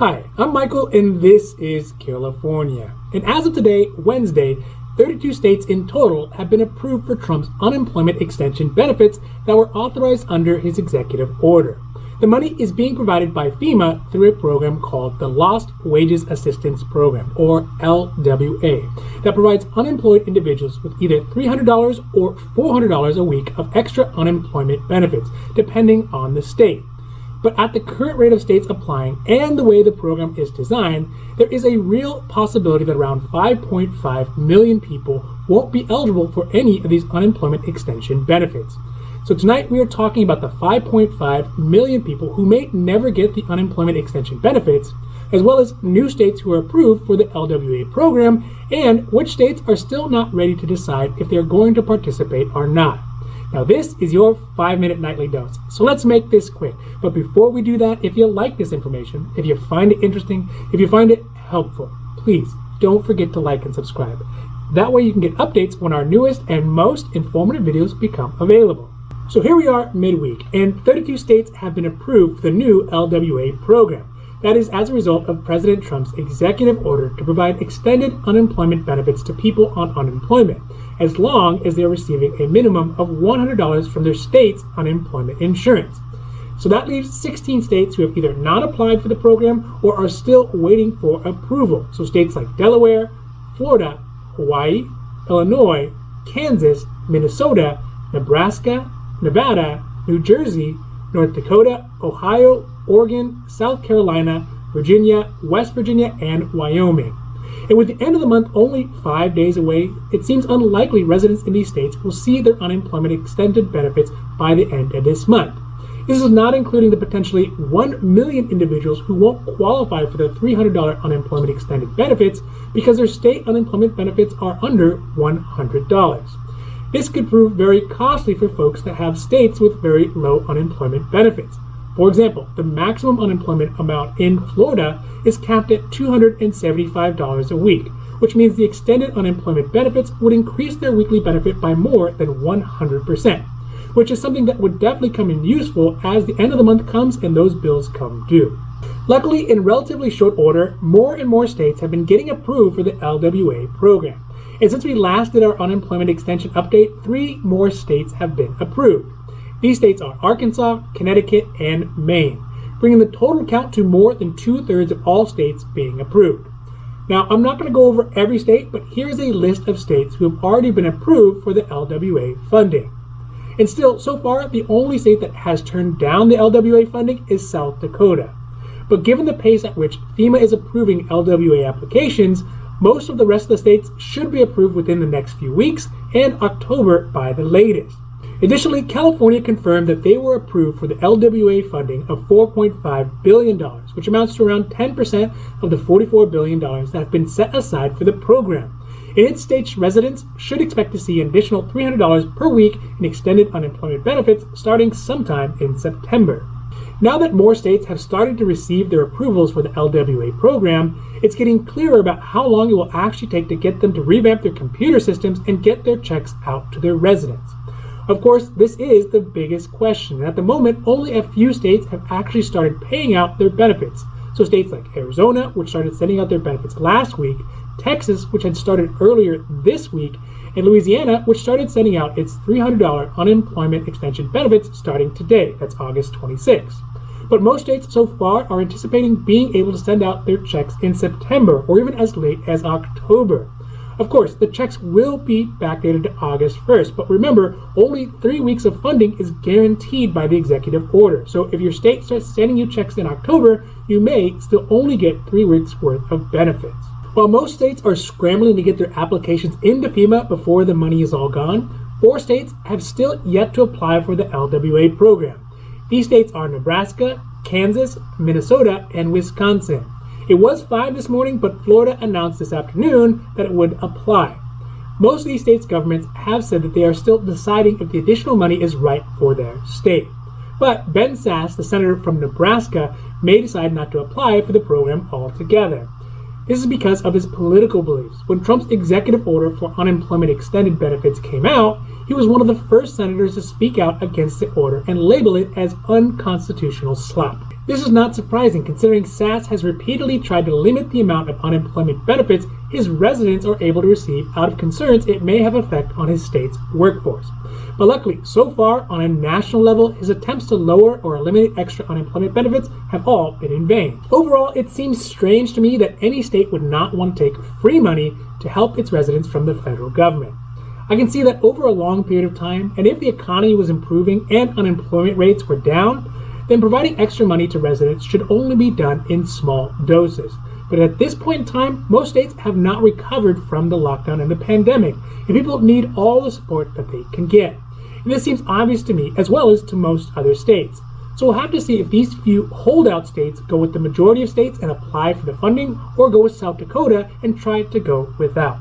Hi, I'm Michael and this is Carelifornia. And as of today, Wednesday, 32 states in total have been approved for Trump's unemployment extension benefits that were authorized under his executive order. The money is being provided by FEMA through a program called the Lost Wages Assistance Program, or LWA, that provides unemployed individuals with either $300 or $400 a week of extra unemployment benefits, depending on the state. But at the current rate of states applying and the way the program is designed, there is a real possibility that around 5.5 million people won't be eligible for any of these unemployment extension benefits. So tonight we are talking about the 5.5 million people who may never get the unemployment extension benefits, as well as new states who are approved for the LWA program and which states are still not ready to decide if they are going to participate or not. Now this is your 5-minute nightly dose, so let's make this quick. But before we do that, if you like this information, if you find it interesting, if you find it helpful, please don't forget to like and subscribe. That way you can get updates when our newest and most informative videos become available. So here we are midweek, and 32 states have been approved for the new LWA program. That is as a result of President Trump's executive order to provide extended unemployment benefits to people on unemployment, as long as they are receiving a minimum of $100 from their state's unemployment insurance. So that leaves 16 states who have either not applied for the program or are still waiting for approval. So states like Delaware, Florida, Hawaii, Illinois, Kansas, Minnesota, Nebraska, Nevada, New Jersey, North Dakota, Ohio, Oregon, South Carolina, Virginia, West Virginia, and Wyoming. And with the end of the month only 5 days away, it seems unlikely residents in these states will see their unemployment extended benefits by the end of this month. This is not including the potentially 1 million individuals who won't qualify for the $300 unemployment extended benefits because their state unemployment benefits are under $100. This could prove very costly for folks that have states with very low unemployment benefits. For example, the maximum unemployment amount in Florida is capped at $275 a week, which means the extended unemployment benefits would increase their weekly benefit by more than 100%, which is something that would definitely come in useful as the end of the month comes and those bills come due. Luckily, in relatively short order, more and more states have been getting approved for the LWA program. And since we last did our unemployment extension update, 3 more states have been approved. These states are Arkansas, Connecticut, and Maine, bringing the total count to more than 2/3 of all states being approved. Now, I'm not going to go over every state, but here's a list of states who have already been approved for the LWA funding. And still, so far, the only state that has turned down the LWA funding is South Dakota. But given the pace at which FEMA is approving LWA applications, most of the rest of the states should be approved within the next few weeks and October by the latest. Additionally, California confirmed that they were approved for the LWA funding of $4.5 billion, which amounts to around 10% of the $44 billion that have been set aside for the program. And its state's residents should expect to see an additional $300 per week in extended unemployment benefits starting sometime in September. Now that more states have started to receive their approvals for the LWA program, it's getting clearer about how long it will actually take to get them to revamp their computer systems and get their checks out to their residents. Of course, this is the biggest question, and at the moment, only a few states have actually started paying out their benefits. So states like Arizona, which started sending out their benefits last week, Texas, which had started earlier this week, and Louisiana, which started sending out its $300 unemployment extension benefits starting today, that's August 26th. But most states so far are anticipating being able to send out their checks in September or even as late as October. Of course, the checks will be backdated to August 1st, but remember, only 3 weeks of funding is guaranteed by the executive order. So if your state starts sending you checks in October, you may still only get 3 weeks worth of benefits. While most states are scrambling to get their applications into FEMA before the money is all gone, 4 states have still yet to apply for the LWA program. These states are Nebraska, Kansas, Minnesota, and Wisconsin. It was 5 this morning, but Florida announced this afternoon that it would apply. Most of these states' governments have said that they are still deciding if the additional money is right for their state. But Ben Sasse, the senator from Nebraska, may decide not to apply for the program altogether. This is because of his political beliefs. When Trump's executive order for unemployment extended benefits came out, he was one of the first senators to speak out against the order and label it as unconstitutional slop. This is not surprising considering SAS has repeatedly tried to limit the amount of unemployment benefits his residents are able to receive out of concerns it may have effect on his state's workforce. But luckily, so far on a national level, his attempts to lower or eliminate extra unemployment benefits have all been in vain. Overall, it seems strange to me that any state would not want to take free money to help its residents from the federal government. I can see that over a long period of time, and if the economy was improving and unemployment rates were down, then providing extra money to residents should only be done in small doses. But at this point in time, most states have not recovered from the lockdown and the pandemic, and people need all the support that they can get. And this seems obvious to me as well as to most other states. So we'll have to see if these few holdout states go with the majority of states and apply for the funding, or go with South Dakota and try to go without.